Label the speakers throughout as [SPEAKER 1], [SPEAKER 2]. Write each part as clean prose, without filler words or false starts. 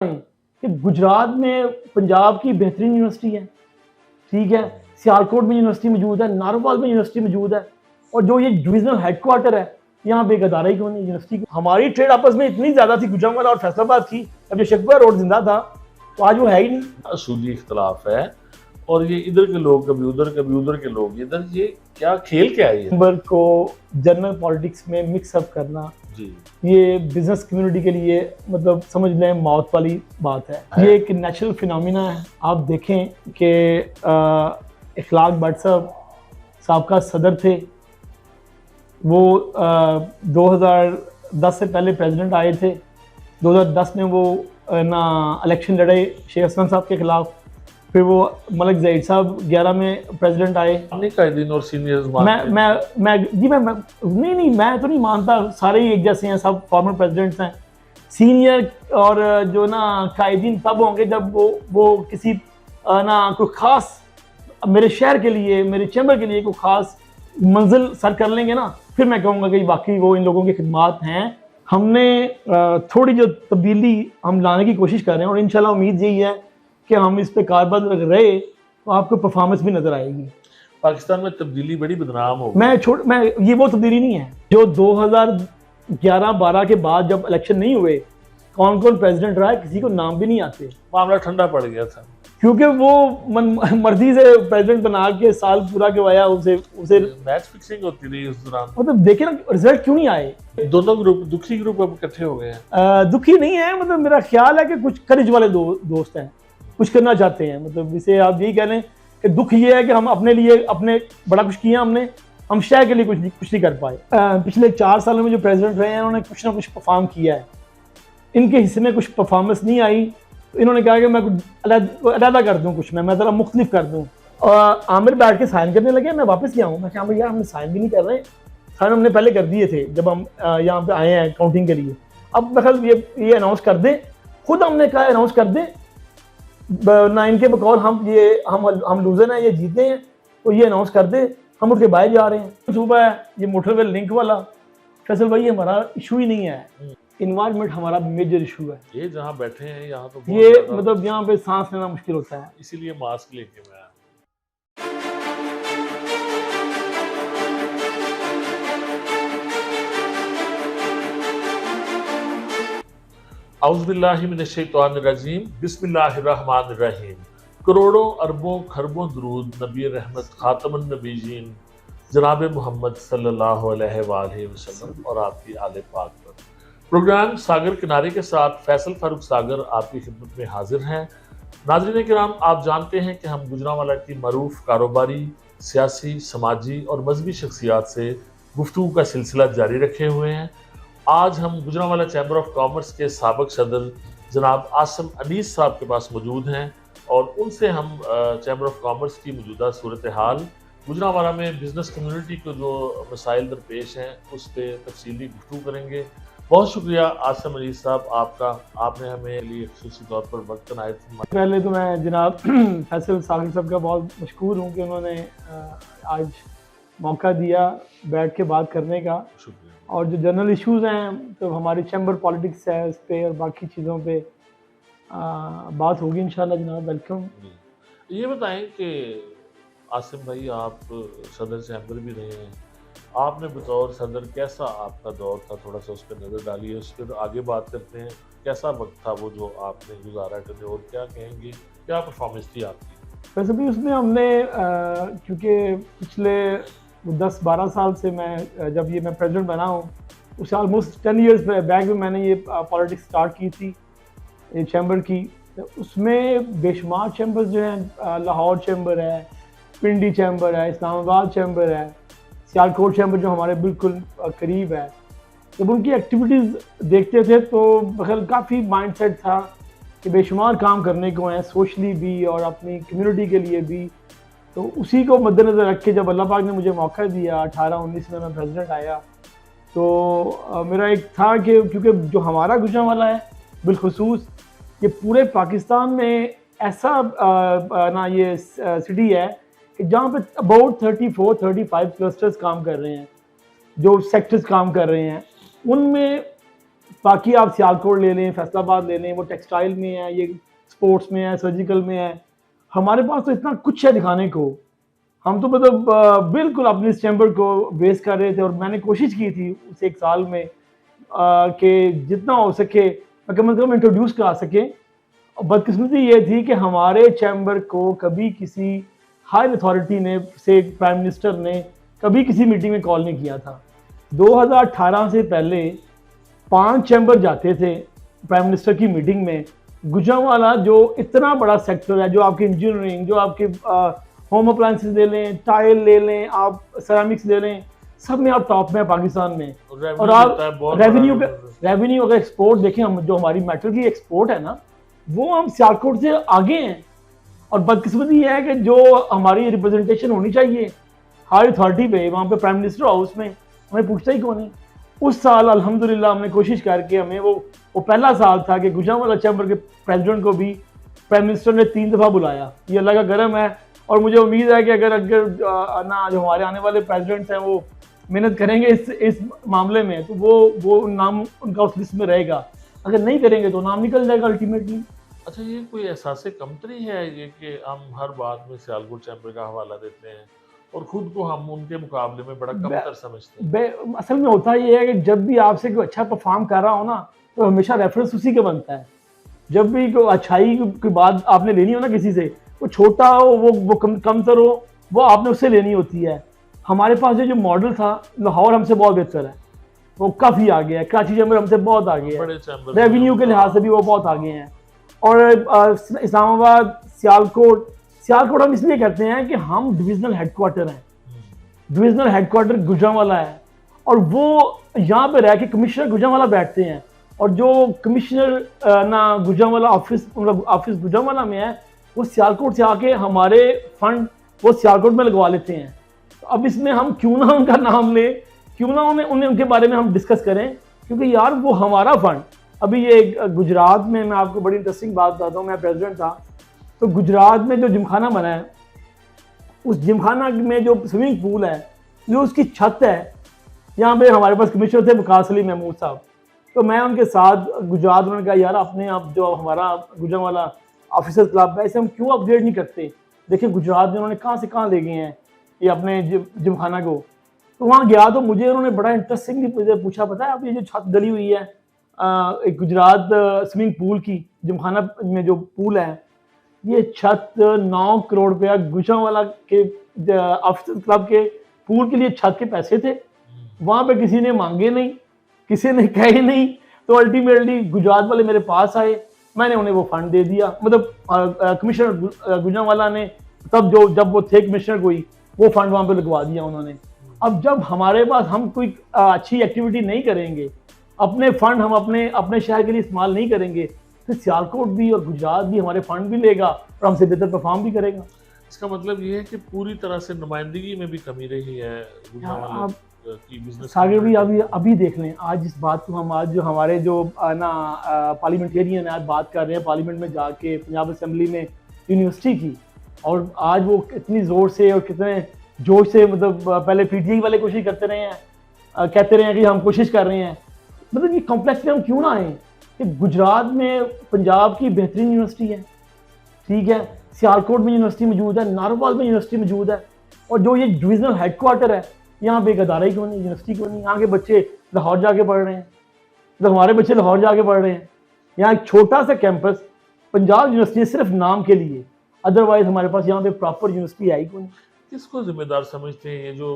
[SPEAKER 1] कि गुजरात में पंजाब की बेहतरीन यूनिवर्सिटी है, ठीक है, सियालकोट में यूनिवर्सिटी मौजूद है, नारोवाल में यूनिवर्सिटी मौजूद है, और जो ये डिविजनल हेडक्वार्टर है यहाँ पे एक अदारा ही कौन है यूनिवर्सिटी की। हमारी ट्रेड आपस में इतनी ज्यादा थी गुजरांवाला और फैसलाबाद की, अब जो शेखपुरा रोड जिंदा था तो आज वो है ही नहीं।
[SPEAKER 2] असूली इख्तलाफ है और ये इधर के लोग कभी उधर के लोग इधर, ये क्या खेल क्या है?
[SPEAKER 1] नंबर को जनरल पॉलिटिक्स में मिक्सअप करना
[SPEAKER 2] जी,
[SPEAKER 1] ये बिजनेस कम्युनिटी के लिए मतलब समझ लें मौत वाली बात है। ये एक नेचुरल फिनोमिना है। आप देखें कि इखलाक भट्ट साहब का सदर थे, वो 2010 से पहले प्रेसिडेंट आए थे। 2010 में वो ना इलेक्शन लड़े शेख हसन साहब के खिलाफ, फिर वो मलिक ज़हीर साहब 11 में प्रेसिडेंट आए।
[SPEAKER 2] दिन और सीनियर्स
[SPEAKER 1] मैं तो नहीं मानता, सारे ही एक जैसे हैं, सब फॉर्मर प्रेसिडेंट्स हैं। सीनियर और जो ना कायदीन तब होंगे जब वो किसी ना कोई ख़ास मेरे शहर के लिए, मेरे चैम्बर के लिए कोई ख़ास मंजिल सर कर लेंगे ना, फिर मैं कहूँगा कि वाकई वो इन लोगों की खिदमात हैं। हमने थोड़ी जो तब्दीली हम लाने की कोशिश कर रहे हैं और इंशाल्लाह उम्मीद यही है कि हम इस पे कारबंद रहे तो आपको परफॉर्मेंस भी नजर आएगी।
[SPEAKER 2] पाकिस्तान में तब्दीली बड़ी बदनाम हो
[SPEAKER 1] मैं ये वो तब्दीली नहीं है जो 2011-12 के बाद जब इलेक्शन नहीं हुए कौन कौन प्रेसिडेंट रहा है किसी को नाम भी नहीं आते।
[SPEAKER 2] मामला ठंडा पड़ गया था
[SPEAKER 1] क्योंकि वो मर्जी से प्रेसिडेंट बना के साल पूरा करवाया, उसे
[SPEAKER 2] मैच फिक्सिंग होती रही उस दौरान।
[SPEAKER 1] मतलब देखे ना रिजल्ट क्यों नहीं आए।
[SPEAKER 2] दोनों ग्रुप, दुखी ग्रुप अब इकट्ठे हो गए हैं।
[SPEAKER 1] दुखी नहीं है, मतलब मेरा ख्याल है कि कुछ करेज वाले दोस्त हैं, कुछ करना चाहते हैं। मतलब इसे आप यही कह लें कि दुख ये है कि हम अपने लिए बड़ा कुछ किया हमने, हम शहर के लिए कुछ नहीं कर पाए। पिछले 4 सालों में जो प्रेसिडेंट रहे हैं उन्होंने कुछ ना कुछ परफॉर्म किया है, इनके हिस्से में कुछ परफॉर्मेंस नहीं आई तो इन्होंने कहा कि मैं कुछ अलहदा कर दूँ, कुछ मैं ज़रा मुख्तलिफ कर दूँ। और आमिर बैठ के साइन करने लगे, मैं वापस गया हूँ, मैं कहा यार हमने साइन भी नहीं कर रहे। साइन हमने पहले कर दिए थे जब हम यहाँ पे आए हैं काउंटिंग के लिए। अब दखल ये अनाउंस कर दें, खुद हमने कहा अनाउंस कर दें ना, इनके बकौल हम लूजर हैं, ये जीते हैं तो ये अनाउंस कर दे, हम उठ के बाहर जा रहे हैं। सुबह है ये मोटरवे लिंक वाला, फैसल भाई ये हमारा इशू ही नहीं है, इन्वायरमेंट हमारा मेजर इशू है।
[SPEAKER 2] ये जहाँ बैठे हैं यहाँ तो
[SPEAKER 1] ये मतलब यहाँ पे सांस लेना मुश्किल होता है,
[SPEAKER 2] इसीलिए मास्क लेके मैं औज़ुबिल्लाहिमिनश्शैतानिर्रजीम बिस्मिल्लाहिर्रहमानिर्रहीम। करोड़ों अरबों खरबों दुरूद नबी रहमत खातमुन नबीयीन जनाब मोहम्मद सल्लल्लाहु अलैहि वसल्लम और आपकी आले पाक पर। प्रोग्राम सागर किनारे के साथ फैसल फारूक सागर आपकी खिदमत में हाजिर हैं। नाज़रीन किराम, आप जानते हैं कि हम गुजरांवाला की मरूफ कारोबारी, सियासी, समाजी और मजहबी शख्सियात से गुफ्तगू का सिलसिला जारी रखे हुए हैं। आज हम गुजरांवाला चैम्बर ऑफ कॉमर्स के साबिक सदर जनाब आसिम अनीस साहब के पास मौजूद हैं और उनसे हम चैम्बर ऑफ कॉमर्स की मौजूदा सूरत हाल, गुजरांवाला में बिजनेस कम्युनिटी को जो मसाइल दरपेश हैं उस पर तफसीली गुफ्तगू करेंगे। बहुत शुक्रिया आसिम अनीस साहब आपका, आपने हमें लिए खुसूसी तौर पर वक्त बनाए थे।
[SPEAKER 1] पहले तो मैं जनाब फैसल सागर साहब का बहुत मशकूर हूँ कि उन्होंने आज मौका दिया बैठ के बात करने का।
[SPEAKER 2] शुक्रिया।
[SPEAKER 1] और जो जनरल इश्यूज़ हैं तो हमारी चैम्बर पॉलिटिक्स है उस पर और बाकी चीज़ों पे बात होगी इंशाल्लाह। जनाब वेलकम।
[SPEAKER 2] ये बताएं कि आसिम भाई आप सदर चैम्बर भी रहे हैं, आपने बतौर सदर कैसा आपका दौर था, थोड़ा सा उस पर नज़र डालिए, उस पर आगे बात करते हैं। कैसा वक्त था वो जो आपने गुजारा करने, और क्या कहेंगे, क्या परफॉर्मेंस थी आपकी?
[SPEAKER 1] वैसे भी उसमें हमने क्योंकि पिछले 10-12 साल से मैं जब मैं प्रेसिडेंट बना हूँ उससे ऑलमोस्ट 10 ईयर्स बैक में मैंने ये पॉलिटिक्स स्टार्ट की थी ये चैम्बर की। तो उसमें बेशुमार चैम्बर्स जो हैं, लाहौर चैम्बर है, पिंडी चैम्बर है, इस्लामाबाद चैम्बर है, सियालकोट चैम्बर जो हमारे बिल्कुल करीब है। जब उनकी एक्टिविटीज़ देखते थे तो बखैर काफ़ी माइंडसेट था कि बेशुमार काम करने को हैं, सोशली भी और अपनी कम्युनिटी के लिए भी। तो उसी को मद्देनज़र रख के जब अल्लाह पाक ने मुझे मौका दिया 18-19 में मैं प्रेसिडेंट आया, तो मेरा एक था कि क्योंकि जो हमारा गुजरांवाला है बिलखुसूस ये पूरे पाकिस्तान में ऐसा ना ये सिटी है कि जहाँ पे अबाउट 34-35 क्लस्टर्स काम कर रहे हैं, जो सेक्टर्स काम कर रहे हैं, उनमें बाकी आप सियालकोट ले लें, फैसलाबाद ले लें, वो टेक्सटाइल में है, ये स्पोर्ट्स में है, सर्जिकल में है। हमारे पास तो इतना कुछ है दिखाने को। हम तो मतलब बिल्कुल अपने इस चैम्बर को बेस कर रहे थे, और मैंने कोशिश की थी उस 1 साल में कि जितना हो सके मैं कम से कम इंट्रोड्यूस करा सके। बदकिस्मती ये थी कि हमारे चैम्बर को कभी किसी हाई अथॉरिटी ने से प्राइम मिनिस्टर ने कभी किसी मीटिंग में कॉल नहीं किया था। 2018 से पहले 5 चैम्बर जाते थे प्राइम मिनिस्टर की मीटिंग में। गुजरांवाला जो इतना बड़ा सेक्टर है, जो आपकी इंजीनियरिंग, जो आपके होम अप्लायंसेस ले लें, टाइल ले लें, आप सेरामिक्स ले लें, सब में आप टॉप में पाकिस्तान में। और आप रेवेन्यू अगर एक्सपोर्ट देखें, हम जो हमारी मेटल की एक्सपोर्ट है ना, वो हम सियालकोट से आगे हैं। और बदकिस्मती ये है कि जो हमारी रिप्रेजेंटेशन होनी चाहिए हाई अथॉरिटी पे, वहाँ पे प्राइम मिनिस्टर हाउस में, हमें पूछता ही कौन नहीं। उस साल अल्हम्दुलिल्लाह हमने कोशिश करके, हमें वो पहला साल था कि गुजरांवाला चैम्बर के प्रेसिडेंट को भी प्राइम मिनिस्टर ने 3 दफ़ा बुलाया। ये अल्लाह का करम है, और मुझे उम्मीद है कि अगर ना जो हमारे आने वाले प्रेसिडेंट्स हैं वो मेहनत करेंगे इस मामले में, तो वो नाम उनका उस लिस्ट में रहेगा। अगर नहीं करेंगे तो नाम निकल जाएगा अल्टीमेटली।
[SPEAKER 2] अच्छा, ये कोई एहसास कमतरी है ये कि हम हर बात में सियालकोट चैम्बर का हवाला देते हैं और खुद को हम उनके मुकाबले में बड़ा कमतर समझते हैं?
[SPEAKER 1] असल में होता ये है कि जब भी आपसे कोई अच्छा परफॉर्म कर रहा हो ना, तो हमेशा रेफरेंस उसी का बनता है। जब भी कोई अच्छाई की बात आपने लेनी हो ना किसी से, वो छोटा हो, वो कमतर हो, वो आपने उससे लेनी होती है। हमारे पास जो मॉडल था, लाहौर हमसे बहुत बेहतर है, वो काफ़ी आगे है। कराची चैम्बर हमसे बहुत आगे है, रेवेन्यू के लिहाज से भी वो बहुत आगे हैं। और इस्लामाबाद, सियालकोट हम इसलिए कहते हैं कि हम डिविजनल हेडक्वार्टर हैं। डिविजनल हेडक्वार्टर गुजरांवाला है, और वो यहाँ पे रह के कमिश्नर गुजरांवाला बैठते हैं, और जो कमिश्नर ना गुजरांवाला ऑफिस गुजरांवाला में है, वो सियालकोट से आके हमारे फंड वो सियालकोट में लगवा लेते हैं। तो अब इसमें हम क्यों ना उनका नाम लें, क्यों ना उनके बारे में हम डिस्कस करें, क्योंकि यार वो हमारा फंड। अभी ये गुजरात में मैं आपको बड़ी इंटरेस्टिंग बात बताता हूँ। मैं प्रेसिडेंट था, तो गुजरात में जो जिमखाना बना है, उस जिमखाना में जो स्विमिंग पूल है, जो उसकी छत है, यहाँ पे हमारे पास कमिश्नर थे वकास अली महमूद साहब। तो मैं उनके साथ गुजरात, उन्होंने कहा यार अपने आप जो हमारा गुजरांवाला ऑफिसर्स क्लब है, इसे हम क्यों अपग्रेड नहीं करते। देखिए गुजरात में उन्होंने कहाँ से कहाँ ले गए हैं ये अपने जिमखाना को। तो वहाँ गया तो मुझे उन्होंने बड़ा इंटरेस्टिंगली पूछा, पता है आप ये जो छत डली हुई है एक गुजरात स्विमिंग पूल की, जिमखाना में जो पूल है, ये छत 9 करोड़ रुपया गुजरांवाला के ऑफिसर्स क्लब के पूल के लिए छत के पैसे थे। वहाँ पे किसी ने मांगे नहीं, किसी ने कहे नहीं। तो अल्टीमेटली गुजरात वाले मेरे पास आए, मैंने उन्हें वो फंड दे दिया। मतलब कमिश्नर गुजरांवाला ने तब जब वो थे कमिश्नर कोई, वो फंड वहाँ पे लगवा दिया उन्होंने। अब जब हमारे पास हम कोई अच्छी एक्टिविटी नहीं करेंगे, अपने फंड हम अपने शहर के लिए इस्तेमाल नहीं करेंगे, तो सियालकोट भी और गुजरात भी हमारे फंड भी लेगा और हमसे बेहतर परफॉर्म भी करेगा।
[SPEAKER 2] इसका मतलब ये है कि पूरी तरह से नुमाइंदगी में भी कमी रही है की बिजनेस।
[SPEAKER 1] सागर भी अभी देख लें, आज इस बात को हम आज जो हमारे जो पार्लियामेंटेरियन आज बात कर रहे हैं पार्लियामेंट में जाके, पंजाब असेंबली में यूनिवर्सिटी की, और आज वो कितनी ज़ोर से और कितने जोश से, मतलब पहले पीटीआई वाले कोशिश करते रहे हैं, कहते रहे हैं कि हम कोशिश कर रहे हैं। मतलब ये कॉम्प्लेक्स में हम क्यों ना आए कि गुजरात में पंजाब की बेहतरीन यूनिवर्सिटी है, ठीक है, सियालकोट में यूनिवर्सिटी मौजूद है, नारोवाल में यूनिवर्सिटी मौजूद है, और जो ये डिविजनल हेडक्वार्टर है, यहाँ पे एक अदारा ही क्यों नहीं, यूनिवर्सिटी क्यों नहीं। यहाँ के बच्चे लाहौर जाके पढ़ रहे हैं, तो हमारे बच्चे लाहौर जाके पढ़ रहे हैं। यहाँ एक छोटा सा कैंपस पंजाब यूनिवर्सिटी सिर्फ नाम के लिए, अदरवाइज हमारे पास यहाँ पे प्रॉपर यूनिवर्सिटी आई क्यों नहीं।
[SPEAKER 2] किसको जिम्मेदार समझते हैं? ये जो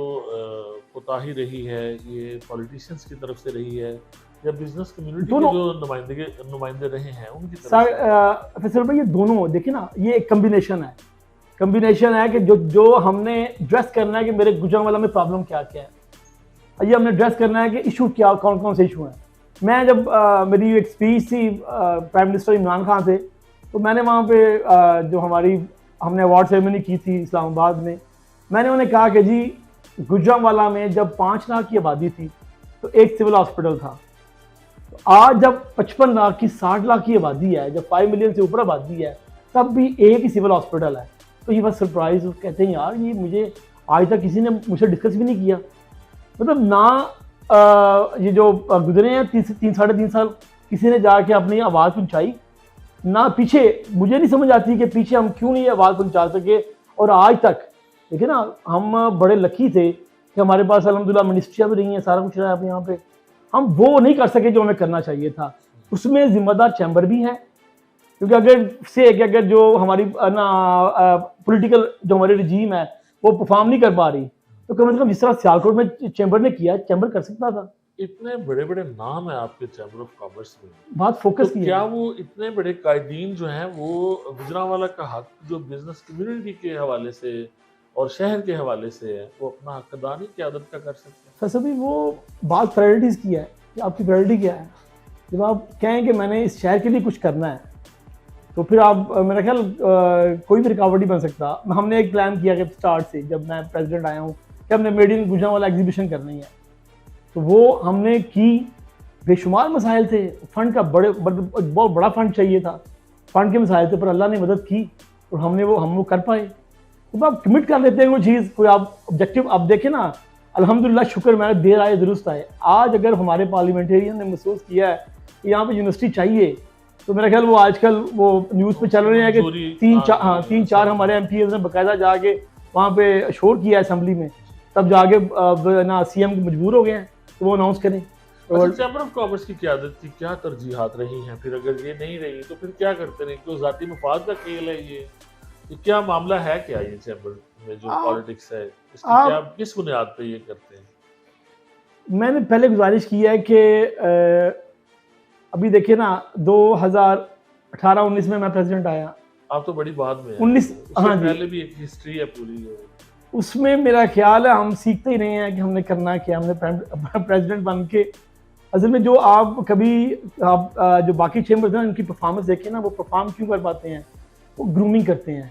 [SPEAKER 2] कोताही रही है, ये पॉलिटिशियंस की तरफ से रही है या बिजनेस कम्युनिटी के जो नुमाइंदे रहे हैं उनकी तरफ?
[SPEAKER 1] फैसल भाई ये दोनों देखिए ना, ये एक कम्बिनेशन है कि जो हमने ड्रेस करना है कि मेरे गुजरांवाला में प्रॉब्लम क्या क्या है, ये हमने ड्रेस करना है कि इशू क्या, कौन कौन से इशू हैं। मैं जब मेरी एक स्पीच थी प्राइम मिनिस्टर इमरान खान से, तो मैंने वहाँ पे जो हमने अवार्ड सेरेमनी की थी इस्लामाबाद में, मैंने उन्हें कहा कि जी गुजरांवाला में जब 5 लाख की आबादी थी तो एक सिविल हॉस्पिटल था, तो आज जब 55 लाख की 60 लाख की आबादी है, जब 5 मिलियन से ऊपर आबादी है, तब भी एक ही सिविल हॉस्पिटल है। तो ये बस सरप्राइज कहते हैं यार, ये मुझे आज तक किसी ने मुझसे डिस्कस भी नहीं किया। मतलब ना ये जो गुजरे हैं 3-3.5 साल, किसी ने जाके अपनी आवाज़ पहुंचाई ना? पीछे मुझे नहीं समझ आती कि पीछे हम क्यों नहीं आवाज़ पहुंचा सके। और आज तक देखिए ना, हम बड़े लकी थे कि हमारे पास अल्हम्दुलिल्लाह मिनिस्ट्रियाँ भी रही हैं, सारा कुछ रहा है यहाँ पे। हम वो नहीं कर सके जो हमें करना चाहिए था। उसमें जिम्मेदार चैम्बर भी है, क्योंकि अगर जो हमारी ना पॉलिटिकल जो हमारी रजीम है वो परफॉर्म नहीं कर पा रही, तो कम से कम जिस तरह सियालकोट में चैम्बर ने किया, चैम्बर कर सकता था।
[SPEAKER 2] इतने बड़े बड़े नाम है आपके चैम्बर ऑफ कॉमर्स में,
[SPEAKER 1] बात फोकस
[SPEAKER 2] तो
[SPEAKER 1] की
[SPEAKER 2] क्या
[SPEAKER 1] है।
[SPEAKER 2] वो इतने बड़े कायदीन जो हैं वो गुजरांवाला का हक जो बिजनेस कम्युनिटी के हवाले से और शहर के हवाले से है, वो अपना हक अदा नहीं क़यादत का कर सकते हैं?
[SPEAKER 1] फैसल भाई, वो बात प्रायोरिटीज़ की है कि आपकी प्रायोरिटी क्या है। जब आप कहें कि मैंने इस शहर के लिए कुछ करना है, तो फिर आप मेरा ख्याल कोई भी रुकावट नहीं बन सकता। हमने एक प्लान किया कि स्टार्ट से, जब मैं प्रेसिडेंट आया हूँ, कि हमने मेड इन गुजरांवाला एग्जीबिशन करनी है, तो वो हमने की। बेशुमार मसाइल थे, फंड का बहुत बड़ा फंड चाहिए था, फंड के मसाइल थे, पर अल्लाह ने मदद की और हम वो कर पाए। तो आप कमिट कर लेते हैं कोई चीज़, कोई आप ऑब्जेक्टिव। आप देखें ना, अल्हम्दुलिल्लाह शुक्र, मैं देर आए दुरुस्त आए। आज अगर हमारे पार्लियामेंटेरियन ने महसूस किया है कि यहाँ पे यूनिवर्सिटी चाहिए, तो मेरा ख्याल वो आजकल वो न्यूज़ पे चल रहे हैं कि 3-4 हमारे MPs ने बाकायदा जाके वहाँ पे शोर किया असेंबली में, तब जाके ना CM मजबूर हो गए हैं तो वो अनाउंस करें।
[SPEAKER 2] अच्छा, चैम्बर ऑफ कॉमर्स की क़यादत की क्या तरजीहात रही हैं? फिर अगर ये नहीं रही तो फिर क्या करते रहे? कोई ज़ाती मफाद का खेल है ये क्या मामला है? क्या ये चैम्बर में जो पॉलिटिक्स है, इसकी क्या, किस बुनियाद पे ये करते हैं?
[SPEAKER 1] मैंने पहले गुजारिश की है कि अभी देखिए ना, 2018-19 में मैं प्रेसिडेंट आया।
[SPEAKER 2] आप तो बड़ी बाद में
[SPEAKER 1] 19, हाँ जी,
[SPEAKER 2] पहले भी एक हिस्ट्री है पूरी।
[SPEAKER 1] उसमें मेरा ख्याल है हम सीखते ही नहीं हैं कि हमने करना क्या। हमने प्रेसिडेंट बन के असल में जो आप जो बाकी चैम्बर्स हैं उनकी परफॉर्मेंस देखें ना, वो परफॉर्म क्यों कर पाते हैं? वो ग्रूमिंग करते हैं।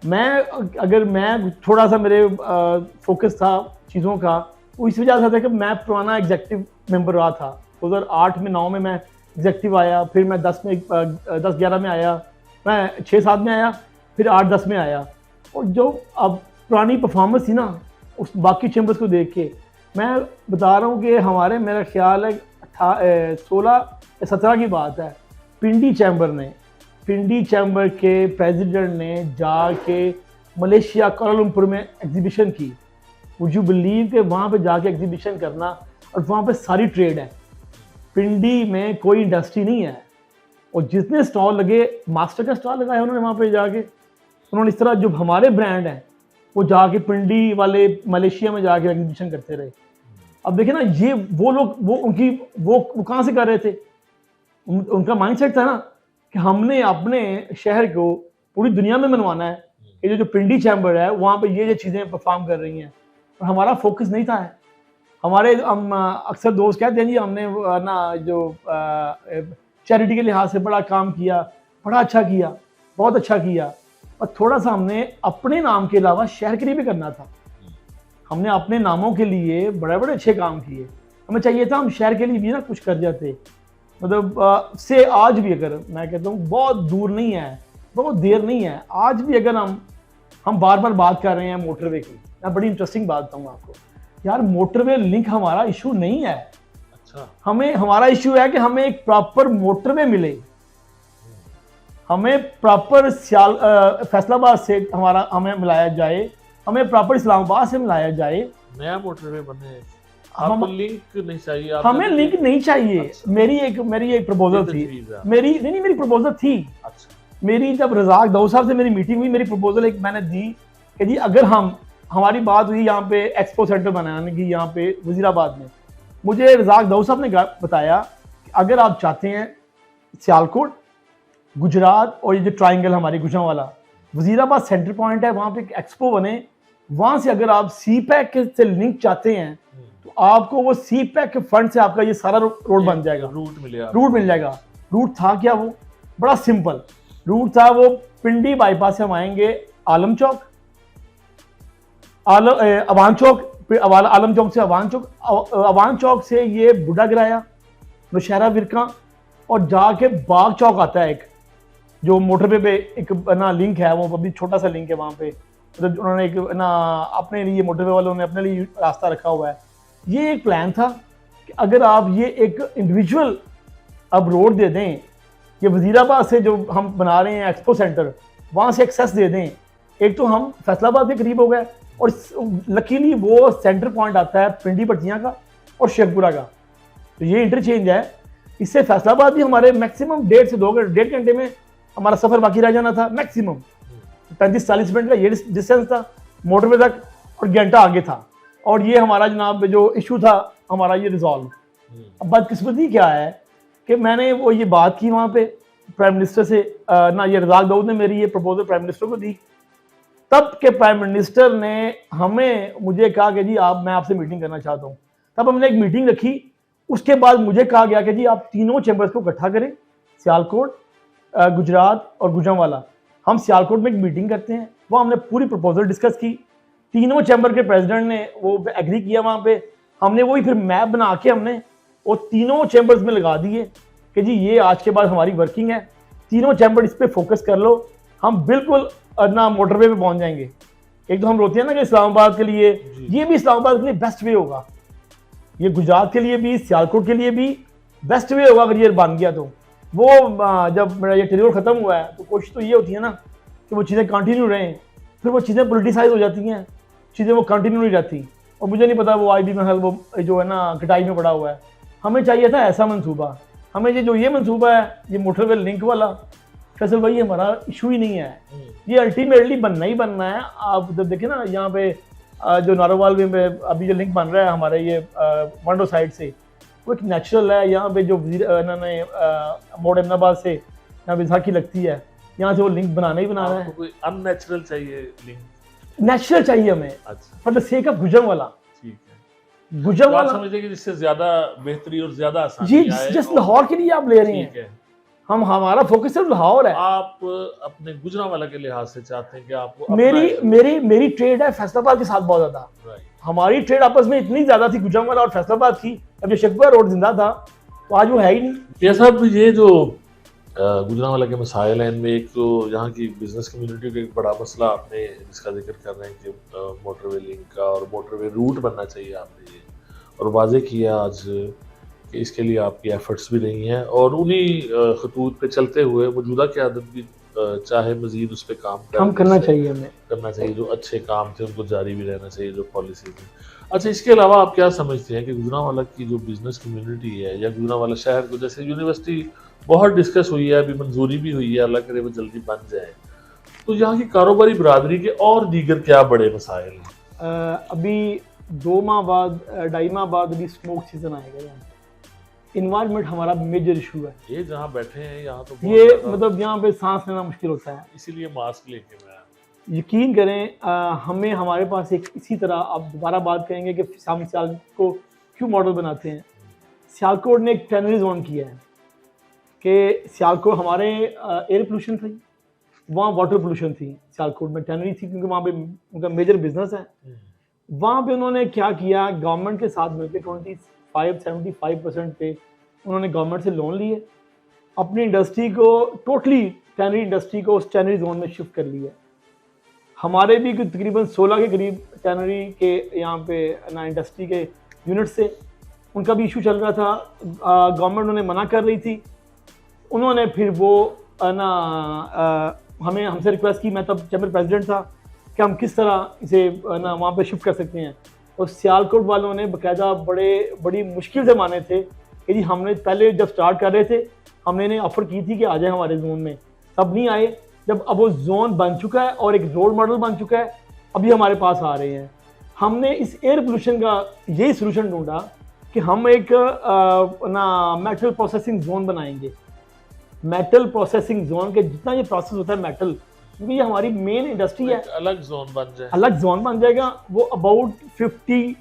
[SPEAKER 1] मैं थोड़ा सा मेरे फोकस था चीज़ों का, वो इस वजह से था कि मैं पुराना एग्जेक्टिव मेंबर रहा था। 2008 में 9 में मैं एग्जेक्टिव आया, फिर मैं 10-11 में आया, मैं 6-7 में आया, फिर 8-10 में आया। और जो अब पुरानी परफॉर्मेंस थी ना, उस बाकी चैम्बर्स को देख के मैं बता रहा हूँ कि हमारे, मेरा ख्याल है 16-17 की बात है, पिंडी चैम्बर के प्रेसिडेंट ने जाके मलेशिया कुआलालंपुर में एग्जीबिशन की। वुड यू बिलीव कि वहाँ पे जाके एग्जीबिशन करना, और वहाँ पे सारी ट्रेड है, पिंडी में कोई इंडस्ट्री नहीं है, और जितने स्टॉल लगे, मास्टर का स्टॉल लगाया उन्होंने वहाँ पे जाके। उन्होंने इस तरह जो हमारे ब्रांड हैं वो जाके पिंडी वाले मलेशिया में जाके एग्जीबिशन करते रहे। अब देखिए ना, ये वो लोग वो कहाँ से कर रहे थे? उनका माइंडसेट था ना कि हमने अपने शहर को पूरी दुनिया में मनवाना है कि जो पिंडी चैम्बर है वहाँ पे ये चीज़ें परफॉर्म कर रही हैं, और हमारा फोकस नहीं था। हम अक्सर दोस्त कहते हैं जी हमने ना जो चैरिटी के लिहाज से बड़ा काम किया, बड़ा अच्छा किया, बहुत अच्छा किया, और थोड़ा सा हमने अपने नाम के अलावा शहर के लिए भी करना था। हमने अपने नामों के लिए बड़े बड़े अच्छे काम किए, हमें चाहिए था हम शहर के लिए भी ना कुछ कर जाते। मतलब से आज भी, अगर मैं कहता हूँ बहुत दूर नहीं है, बहुत देर नहीं है, आज भी अगर हम बार बार बात कर रहे हैं मोटरवे की, मैं बड़ी इंटरेस्टिंग बात बताऊँ आपको यार, मोटरवे लिंक हमारा इशू नहीं है। अच्छा, हमारा इशू है कि हमें एक प्रॉपर मोटरवे मिले, हमें प्रॉपर फैसलाबाद से हमें मिलाया जाए, हमें प्रॉपर इस्लामाबाद से मिलाया जाए, नया मोटरवे बने। आपको लिंक नहीं चाहिए? हमें लिंक नहीं चाहिए। अच्छा। मेरी एक प्रपोजल थी, मेरी प्रपोजल थी। अच्छा। मेरी जब रज़ाक दाऊद साहब से मेरी मीटिंग हुई, मेरी प्रपोजल एक मैंने दी कि जी अगर हमारी बात हुई यहाँ पे एक्सपो सेंटर बनाने की, यहाँ पे वजीराबाद में, मुझे रज़ाक दाऊद साहब ने बताया कि अगर आप चाहते हैं सियालकोट, गुजरात और ये जो ट्राइंगल हमारी गुजरांवाला, वजीराबाद सेंटर पॉइंट है, वहाँ पे एक एक्सपो बने, वहाँ से अगर आप CPEC से लिंक चाहते हैं तो आपको वो CPEC के फंड से आपका ये सारा रोड बन जाएगा, रूट मिल जाएगा। रूट था क्या? वो बड़ा सिंपल रूट था। वो पिंडी बाईपास से हम आएंगे आलम चौक, अवान चौक से अवान चौक से ये बुढ़ा गिराया, नौशहरा विरका, और जाके बाग चौक आता है एक, जो मोटरवे पे एक ना लिंक है, वो अभी छोटा सा लिंक है वहाँ पे, मतलब उन्होंने एक ना अपने लिए, मोटरवे वालों ने अपने लिए रास्ता रखा हुआ है। ये एक प्लान था कि अगर आप ये एक इंडिविजुअल अब रोड दे दें, ये वजीराबाद से जो हम बना रहे हैं एक्सपो सेंटर, वहाँ से एक्सेस दे दें, एक तो हम फैसलाबाद के करीब हो गए और लकीली वो सेंटर पॉइंट आता है पिंडी भट्टियाँ का और शेखपुरा का, तो ये इंटरचेंज है। इससे फैसलाबाद भी हमारे मैक्सिमम 1.5 घंटे में हमारा सफ़र बाकी रह जाना था, मैक्सिमम 35-40 मिनट का ये डिस्टेंस था मोटरवे तक, और घंटा आगे था। और ये हमारा जनाब जो इशू था हमारा ये रिजॉल्व। अब बदकिस्मती क्या है कि मैंने वो ये बात की वहाँ पे प्राइम मिनिस्टर से, ना ये रज़ाक दाऊद ने मेरी ये प्रपोजल प्राइम मिनिस्टर को दी, तब के प्राइम मिनिस्टर ने मुझे कहा कि जी मैं आपसे मीटिंग करना चाहता हूँ। तब हमने एक मीटिंग रखी, उसके बाद मुझे कहा गया कि जी आप तीनों चैम्बर्स को इकट्ठा करें, सियालकोट, गुजरात और गुजरांवाला, हम सियालकोट में एक मीटिंग करते हैं। वो हमने पूरी प्रपोजल डिस्कस की, तीनों चैम्बर के प्रेसिडेंट ने वो एग्री किया। वहाँ पे हमने वही फिर मैप बना के हमने वो तीनों चैम्बर्स में लगा दिए कि जी ये आज के बाद हमारी वर्किंग है, तीनों चैम्बर इस पर फोकस कर लो, हम बिल्कुल ना मोटरवे पे पहुँच जाएंगे। एक तो हम रोते हैं ना कि इस्लामाबाद के लिए, ये भी इस्लामाबाद के लिए बेस्ट वे होगा, ये गुजरात के लिए भी, सियालकोट के लिए भी बेस्ट वे होगा अगर ये बन गया। तो वो जब मेरा ये टेन्योर ख़त्म हुआ है तो कोशिश तो ये होती है ना कि वो चीज़ें कंटिन्यू रहें, फिर वो चीज़ें पोलिटिसाइज हो जाती हैं, चीज़ें वो कंटिन्यू नहीं रहती। और मुझे नहीं पता वो IB महल वो जो है ना कटाई में पड़ा हुआ है, हमें चाहिए था ऐसा मंसूबा। हमें ये मंसूबा है ये मोटरवे लिंक वाला, फैसल भाई हमारा इशू ही नहीं है, ये अल्टीमेटली बनना ही बनना है। आप जब देखें ना यहाँ पे जो नारोवाल में अभी जो लिंक बन रहा है हमारे ये मंडो साइड से, वो एक नेचुरल है। यहाँ पे जो इन्होंने मोड़ अहमदाबाद से यहाँ बैसाखी लगती है, यहाँ से वो लिंक बनाना ही बनाना है।
[SPEAKER 2] कोई अननेचुरल चाहिए लिंक?
[SPEAKER 1] नेचुरल चाहिए हमें,
[SPEAKER 2] अच्छा,
[SPEAKER 1] for the sake of Gujranwala.
[SPEAKER 2] ठीक है,
[SPEAKER 1] गुजरांवाला
[SPEAKER 2] समझिए कि जिससे ज्यादा बेहतरी और ज्यादा आसानी
[SPEAKER 1] जी, जिस लाहौर के लिए आप ले रहे हैं, हमारा फोकस सिर्फ लाहौर है।
[SPEAKER 2] आप अपने गुजरांवाला के लिहाज से चाहते हैं कि आपको
[SPEAKER 1] मेरी ट्रेड है फैसलाबाद के साथ बहुत ज्यादा। हमारी ट्रेड आपस में इतनी ज्यादा थी गुजरांवाला और फैसलाबाद की, अब जो शेखपुरा रोड जिंदा था तो आज वो है ही नहीं।
[SPEAKER 2] ये साहब ये जो गुजरांवाला के मसाइल हैं, इनमें एक तो यहाँ की बिजनेस कम्युनिटी का एक बड़ा मसला आपने जिसका जिक्र कर रहे हैं कि मोटरवे लिंक का और मोटरवे रूट बनना चाहिए, आपने ये और वाजे किया आज कि इसके लिए आपकी एफर्ट्स भी रही हैं, और उन्हीं खतूत पे चलते हुए मौजूदा क़यादत भी चाहे मजीद उस पर काम
[SPEAKER 1] करना चाहिए, हमें करना
[SPEAKER 2] चाहिए। जो अच्छे काम थे उनको जारी भी रहना चाहिए, जो पॉलिसी थी। अच्छा, इसके अलावा आप क्या समझते हैं कि गुजरांवाला की जो बिजनेस कम्युनिटी है या गुजरांवाला शहर को, जैसे यूनिवर्सिटी बहुत डिस्कस हुई है, अभी मंजूरी भी हुई है, अल्लाह करे वो जल्दी बन जाए, तो यहाँ की कारोबारी बरादरी के और दीगर क्या बड़े मसाइल हैं?
[SPEAKER 1] अभी 2 माह बाद 2.5 माह बाद अभी स्मोक सीजन आएगा। यहाँ इन्वायरमेंट हमारा मेजर इशू है।
[SPEAKER 2] ये जहाँ बैठे हैं यहाँ तो
[SPEAKER 1] ये मतलब यहाँ पे सांस लेना मुश्किल होता है,
[SPEAKER 2] इसीलिए मास्क लेके मैं
[SPEAKER 1] यकीन करें हमें हमारे पास एक इसी तरह आप दोबारा बात करेंगे कि हम सियालकोट को क्यों मॉडल बनाते हैं। सियालकोट ने एक टैनरी जोन किया है कि सियालकोट हमारे एयर पोल्यूशन थी, वहाँ वाटर पोल्यूशन थी, सियालकोट में टैनरी थी क्योंकि वहाँ पे उनका मेजर बिजनेस है। वहाँ पे उन्होंने क्या किया, गवर्नमेंट के साथ मिलकर 75% पे उन्होंने गवर्नमेंट से लोन लिए, अपनी इंडस्ट्री को टोटली टैनरी इंडस्ट्री को उस टैनरी जोन में शिफ्ट कर लिया। हमारे भी तकरीबन 16 के करीब टैनरी के यहाँ पे ना इंडस्ट्री के यूनिट से उनका भी इशू चल रहा था, गवर्नमेंट उन्हें मना कर रही थी। उन्होंने फिर वो हमसे रिक्वेस्ट की, मैं तब चैम्बर प्रेसिडेंट था, कि हम किस तरह इसे वहाँ पे शिफ्ट कर सकते हैं। और सियालकोट वालों ने बाकायदा बड़ी मुश्किल से माने थे कि जी हमने पहले जब स्टार्ट कर रहे थे हमने इन्हें ऑफ़र की थी कि आ जाए हमारे जोन में, तब नहीं आए। जब अब वो जोन बन चुका है और एक रोल मॉडल बन चुका है, अभी हमारे पास आ रहे हैं। हमने इस एयर पोल्यूशन का यही सोल्यूशन ढूंढा कि हम एक मेटल प्रोसेसिंग जोन बनाएंगे। मेटल प्रोसेसिंग जोन के जितना ये प्रोसेस होता है मेटल, क्योंकि ये हमारी मेन इंडस्ट्री है,
[SPEAKER 2] अलग जोन बन जाए,
[SPEAKER 1] अलग जोन बन जाएगा। वो अबाउट 40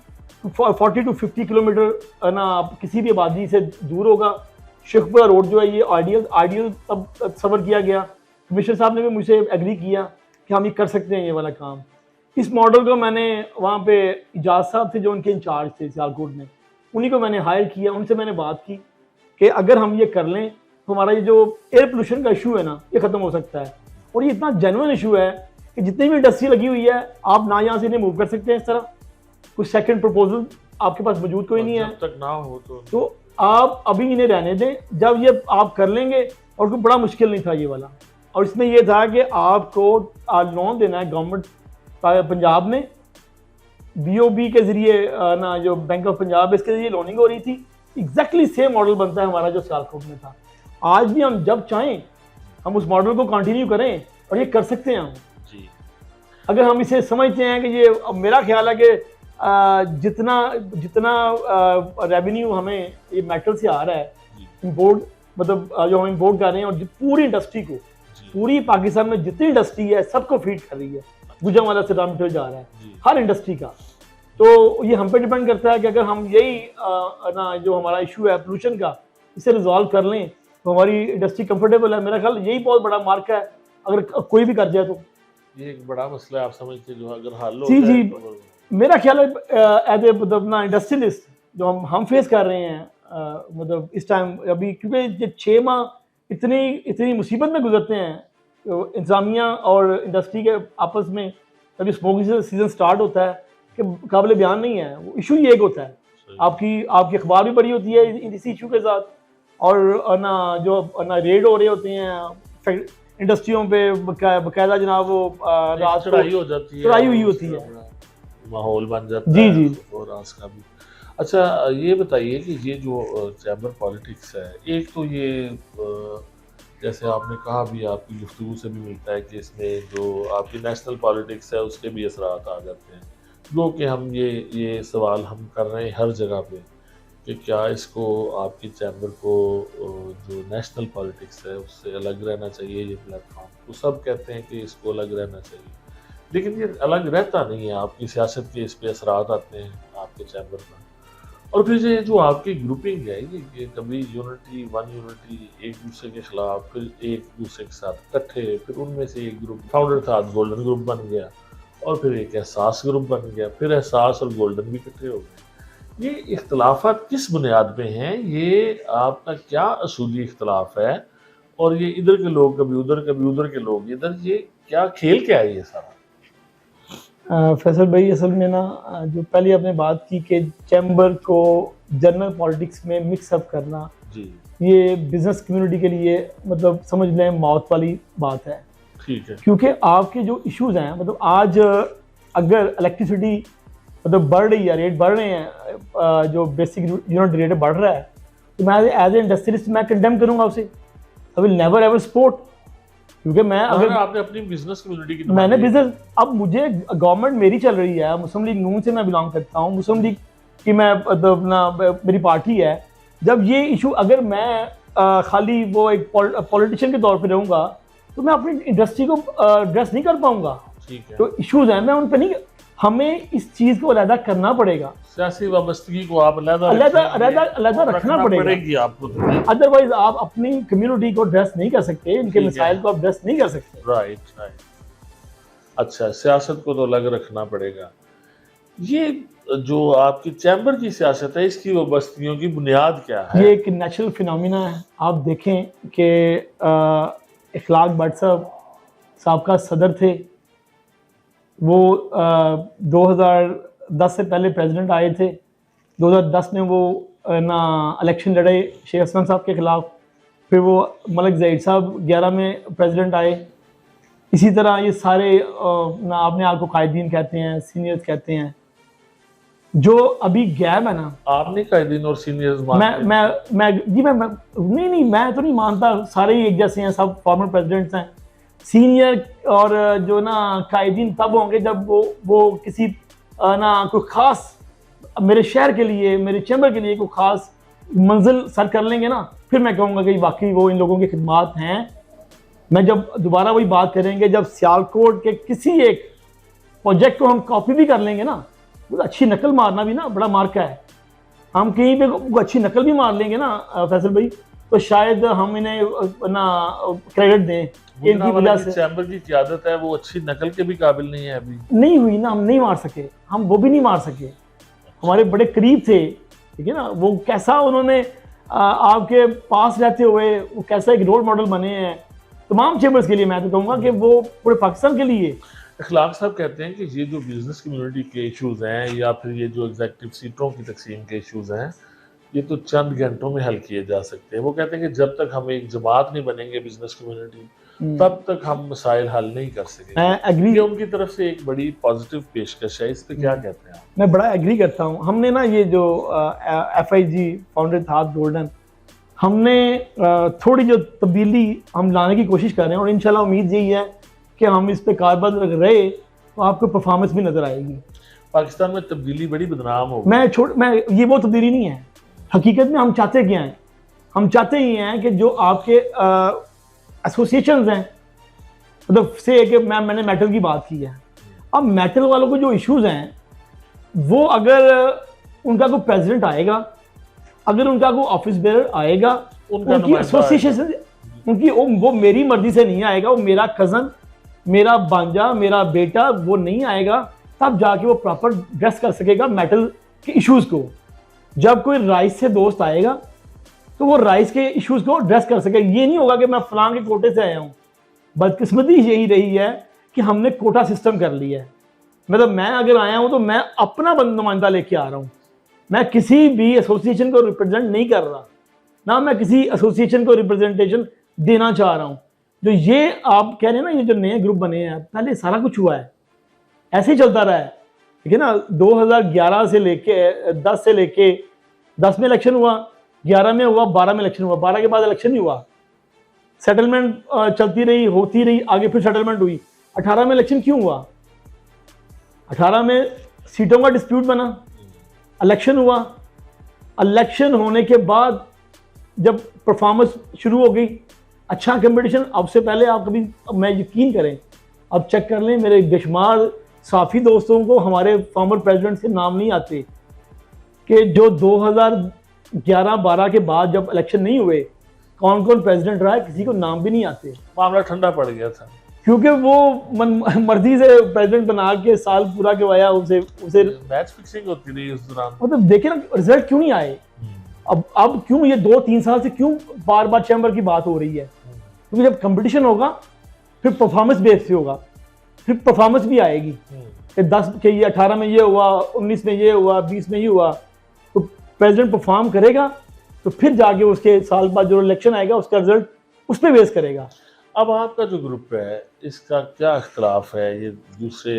[SPEAKER 1] to 50 किलोमीटर किसी भी आबादी से दूर होगा। शेखपुरा रोड जो है ये आइडियल तब सफर किया गया। कमिश्नर साहब ने भी मुझसे एग्री किया कि हम ये कर सकते हैं ये वाला काम। इस मॉडल को मैंने वहाँ पे इजाज़ साहब थे जो उनके इंचार्ज थे सियालकोट में, उन्हीं को मैंने हायर किया। उनसे मैंने बात की कि अगर हम ये कर लें तो हमारा ये जो एयर पोल्यूशन का इशू है ना, ये ख़त्म हो सकता है। और ये इतना जेन्युइन इशू है कि जितनी भी इंडस्ट्री लगी हुई है आप ना यहाँ से इन्हें मूव कर सकते हैं इस तरह। कुछ सेकंड प्रपोजल आपके पास मौजूद कोई नहीं है,
[SPEAKER 2] जब तक ना हो
[SPEAKER 1] तो आप अभी इन्हें रहने दें, जब ये आप कर लेंगे। और कोई बड़ा मुश्किल नहीं था ये वाला, और इसमें ये था कि आपको लोन देना है गवर्नमेंट पंजाब ने, BOB के जरिए ना, जो बैंक ऑफ पंजाब, इसके जरिए लोनिंग हो रही थी। एग्जैक्टली सेम मॉडल बनता है हमारा जो सियालकोट में था। आज भी हम जब चाहें हम उस मॉडल को कंटिन्यू करें, और ये कर सकते हैं हम
[SPEAKER 2] जी।
[SPEAKER 1] अगर हम इसे समझते हैं कि ये, अब मेरा ख्याल है कि जितना रेवेन्यू हमें ये मेटल से आ रहा है, इंपोर्ट, मतलब जो हम इंपोर्ट कर रहे हैं, और पूरी इंडस्ट्री को, पूरी पाकिस्तान में जितनी इंडस्ट्री है सबको फीड कर रही है, गुजरांवाला से रॉ मटेरियल जा रहा है हर इंडस्ट्री का। तो ये हम पे डिपेंड करता है कि अगर हम यही ना, जो हमारा इशू है पोल्यूशन का, इसे रिजॉल्व कर लें तो हमारी इंडस्ट्री कंफर्टेबल है। मेरा ख्याल यही बहुत बड़ा मार्क है, अगर कोई भी कर जाए तो।
[SPEAKER 2] ये एक बड़ा मसला है, आप समझते हैं, जो अगर हल हो
[SPEAKER 1] जी
[SPEAKER 2] जाए
[SPEAKER 1] जी,
[SPEAKER 2] तो
[SPEAKER 1] मेरा ख्याल है एज ए मतलब ना इंडस्ट्रियलिस्ट जो हम फेस कर रहे हैं, मतलब इस टाइम अभी, क्योंकि ये 6 माह इतनी मुसीबत में गुजरते हैं, तो इंतजामिया और इंडस्ट्री के आपस में जब स्मोकिंग सीजन स्टार्ट होता है कि काबिल बयान नहीं है। वो इशू ही एक होता है, आपकी अखबार भी बड़ी होती है इसी इशू के साथ, और ना जो ना रेड हो रहे होते हैं इंडस्ट्रियों पे बकायदा, जनाब वो रात
[SPEAKER 2] चढ़ाई हो जाती है,
[SPEAKER 1] चढ़ाई हुई होती है,
[SPEAKER 2] माहौल बन जाता
[SPEAKER 1] जी
[SPEAKER 2] है
[SPEAKER 1] जी।
[SPEAKER 2] और आज का भी। अच्छा, ये बताइए कि ये जो चैम्बर पॉलिटिक्स है, एक तो ये जैसे आपने कहा भी, आपकी गुफ्तगू से भी मिलता है कि इसमें जो आपकी नेशनल पॉलिटिक्स है उसके भी असरात आ जाते हैं, जो कि हम ये सवाल हम कर रहे हैं हर जगह पे कि क्या इसको, आपकी चैम्बर को जो नेशनल पॉलिटिक्स है उससे अलग रहना चाहिए ये प्लेटफॉर्म। तो सब कहते हैं कि इसको अलग रहना चाहिए, लेकिन ये अलग रहता नहीं है। आपकी सियासत के इस पे असरात आते हैं आपके चैम्बर पर। और फिर ये जो आपकी ग्रुपिंग है, ये कभी यूनिटी, वन यूनिटी, एक दूसरे के खिलाफ, फिर एक दूसरे के साथ इकट्ठे, फिर उनमें से एक ग्रुप फाउंडर था, गोल्डन ग्रुप बन गया, और फिर एक एहसास ग्रुप बन गया, फिर एहसास और गोल्डन भी इकट्ठे हो गए। ये इख्तलाफात किस बुनियाद पे हैं? ये आपका क्या असूली इख्तलाफ है? और ये इधर के लोग कभी उधर के लोग इधर, ये क्या खेल क्या है ये सारा?
[SPEAKER 1] फैसल भाई, असल में ना, जो पहले आपने बात की कि चैम्बर को जनरल पॉलिटिक्स में मिक्सअप करना
[SPEAKER 2] जी,
[SPEAKER 1] ये बिजनेस कम्युनिटी के लिए, मतलब समझ लें मौत वाली बात है।
[SPEAKER 2] ठीक है।
[SPEAKER 1] क्योंकि आपके जो इश्यूज हैं, मतलब आज अगर इलेक्ट्रिसिटी मतलब बढ़ रही है, रेट बढ़ रहे हैं, जो बेसिक यूनिट रेट बढ़ रहा है, तो मैं एज ए इंडस्ट्रियलिस्ट मैं कंडेम करूंगा उसे। I will never ever support, क्योंकि मैं अगर
[SPEAKER 2] आपने अपनी बिजनेस कम्युनिटी की
[SPEAKER 1] मैंने बिजनेस, अब मुझे गवर्नमेंट मेरी चल रही है, मुस्लिम लीग नून से मैं बिलोंग करता हूँ, मुस्लिम लीग की मैं मतलब ना मेरी पार्टी है। जब ये इशू, अगर मैं खाली वो एक पॉलिटिशियन के तौर पे रहूँगा तो मैं अपनी इंडस्ट्री को एड्रेस नहीं कर पाऊंगा।
[SPEAKER 2] ठीक है।
[SPEAKER 1] तो इश्यूज हैं, मैं उन पर नहीं, हमें इस चीज़ को अलहदा करना पड़ेगा,
[SPEAKER 2] सियासी वाबस्तगी को आप अलहदा
[SPEAKER 1] रखना पड़ेगा
[SPEAKER 2] आपको।
[SPEAKER 1] अदरवाइज आप अपनी कम्युनिटी को एड्रेस नहीं कर सकते, इनके मिसाइल को एड्रेस नहीं कर सकते।
[SPEAKER 2] राइट। अच्छा, सियासत को तो अलग रखना पड़ेगा। ये जो आपकी चैम्बर की सियासत है, इसकी वाबस्तगियों की बुनियाद क्या है?
[SPEAKER 1] ये एक नेचुरल फिनोमिना है। आप देखें कि इखलाक भट्ट साहब का सदर थे, वो 2010 से पहले प्रेसिडेंट आए थे। 2010 में वो ना इलेक्शन लड़े शेख हसन साहब के ख़िलाफ़, फिर वो मलिक ज़हीर साहब 11 में प्रेसिडेंट आए। इसी तरह ये सारे ना, आपने आपको कायदीन कहते हैं, सीनियर्स कहते हैं, जो अभी गैप है ना।
[SPEAKER 2] आपने कायदीन और सीनियर्स
[SPEAKER 1] मैं जी, मैं नहीं, मैं तो नहीं मानता, सारे ही एक जैसे हैं, सब फॉर्मर प्रेसिडेंट्स हैं। सीनियर और जो ना कायदीन तब होंगे जब वो किसी ना कोई ख़ास, मेरे शहर के लिए, मेरे चैम्बर के लिए कोई ख़ास मंजिल सर कर लेंगे ना, फिर मैं कहूँगा कि वाकई वो इन लोगों की खिदमात हैं। मैं जब दोबारा वही बात करेंगे, जब सियालकोट के किसी एक प्रोजेक्ट को हम कॉपी भी कर लेंगे ना, तो अच्छी नकल मारना भी ना बड़ा मार्का है। हम कहीं पे अच्छी नकल भी मार लेंगे ना फैसल भाई, तो शायद हम इन्हें ना क्रेडिट दें। इनकी वजह से
[SPEAKER 2] चैम्बर की क़यादत है, वो अच्छी नकल के भी काबिल नहीं है, अभी
[SPEAKER 1] नहीं हुई ना, हम नहीं मार सके, हम वो भी नहीं मार सके। हमारे बड़े करीब थे, ठीक है ना, वो कैसा उन्होंने आपके पास रहते हुए वो कैसा एक रोल मॉडल बने हैं तमाम चैम्बर्स के लिए। मैं तो कहूँगा कि वो पूरे पाकिस्तान के लिए
[SPEAKER 2] इखलाक साहब कहते हैं कि ये जो बिजनेस कम्युनिटी के इश्यूज हैं या फिर ये जो एग्जेक्टिव सीटों की तकसीम के इश्यूज हैं, ये तो चंद घंटों में हल किए जा सकते हैं। वो कहते हैं कि जब तक हम एक जमात नहीं बनेंगे बिजनेस कम्युनिटी, तब तक हम मसाइल हल नहीं कर सकेंगे।
[SPEAKER 1] मैं एग्री,
[SPEAKER 2] ये उनकी तरफ से एक बड़ी पॉजिटिव पेशकश है, इस पे क्या कहते हैं आप?
[SPEAKER 1] मैं बड़ा एग्री करता हूँ। हमने ना ये जो FIG फाउंडर था गोल्डन, हमने थोड़ी जो तब्दीली हम लाने की कोशिश कर रहे हैं और इंशाल्लाह उम्मीद यही है कि हम इस पे कारगर रहे तो आपको परफॉर्मेंस भी नज़र आएगी।
[SPEAKER 2] पाकिस्तान में तब्दीली बड़ी बदनाम हो गई।
[SPEAKER 1] मैं ये वो तब्दीली नहीं है, हकीकत में हम चाहते क्या हैं, हम चाहते ही हैं कि जो आपके एसोसिएशंस हैं, मतलब से कि मैंने मेटल की बात की है, अब मेटल वालों को जो इश्यूज हैं वो अगर उनका कोई प्रेसिडेंट आएगा, अगर उनका कोई ऑफिस बेरर आएगा, उनकी एसोसिएशन उनकी वो मेरी मर्जी से नहीं आएगा, वो मेरा कज़न, मेरा भांजा, मेरा बेटा, वो नहीं आएगा, तब जाके वो प्रॉपर ड्रेस कर सकेगा मेटल के इश्यूज को। जब कोई राइस से दोस्त आएगा तो वो राइस के इश्यूज को ड्रेस कर सके। ये नहीं होगा कि मैं फलां के कोटे से आया हूँ। बदकिस्मती यही रही है कि हमने कोटा सिस्टम कर लिया है। मतलब मैं अगर आया हूँ तो मैं अपना नुमाइंदा लेके आ रहा हूँ, मैं किसी भी एसोसिएशन को रिप्रेजेंट नहीं कर रहा, ना मैं किसी एसोसिएशन को रिप्रेजेंटेशन देना चाह रहा हूँ। जो ये आप कह रहे हैं ना, ये जो नए ग्रुप बने हैं, पहले सारा कुछ हुआ है, ऐसे ही चलता रहा है, ठीक है ना। 2011 से लेके 10 से लेके 10 में इलेक्शन हुआ, 11 में हुआ, 12 में इलेक्शन हुआ, 12 के बाद इलेक्शन नहीं हुआ, सेटलमेंट चलती रही, होती रही, आगे फिर सेटलमेंट हुई। 18 में इलेक्शन क्यों हुआ? 18 में सीटों का डिस्प्यूट बना, इलेक्शन हुआ, इलेक्शन होने के बाद जब परफॉर्मेंस शुरू हो गई, अच्छा कंपटीशन। अब से पहले आप कभी, मैं यकीन करें, अब चेक कर लें, मेरे बेशुमार साफी दोस्तों को हमारे फॉर्मर प्रेसिडेंट के नाम नहीं आते कि जो 2011-12 के बाद जब इलेक्शन नहीं हुए कौन कौन प्रेसिडेंट रहा है, किसी को नाम भी नहीं आते।
[SPEAKER 2] मामला ठंडा पड़ गया था
[SPEAKER 1] क्योंकि वो मर्जी से प्रेसिडेंट बना के साल पूरा करवाया, उसे
[SPEAKER 2] मैच फिक्सिंग होती रही उस दौरान।
[SPEAKER 1] मतलब देखे ना रिजल्ट क्यों नहीं आए। अब क्यों ये 2-3 साल से क्यों बार बार चैम्बर की बात हो रही है? क्योंकि जब कंपटीशन होगा फिर परफॉर्मेंस बेस से होगा, फिर परफॉर्मेंस भी आएगी कि 10 के ये 18 में ये हुआ, 19 में ये हुआ, 20 में ये हुआ, तो प्रेसिडेंट परफॉर्म करेगा तो फिर जाके उसके साल बाद जो इलेक्शन आएगा उसका रिजल्ट उस पर बेस करेगा।
[SPEAKER 2] अब आपका जो ग्रुप है इसका क्या इख्तलाफ है ये दूसरे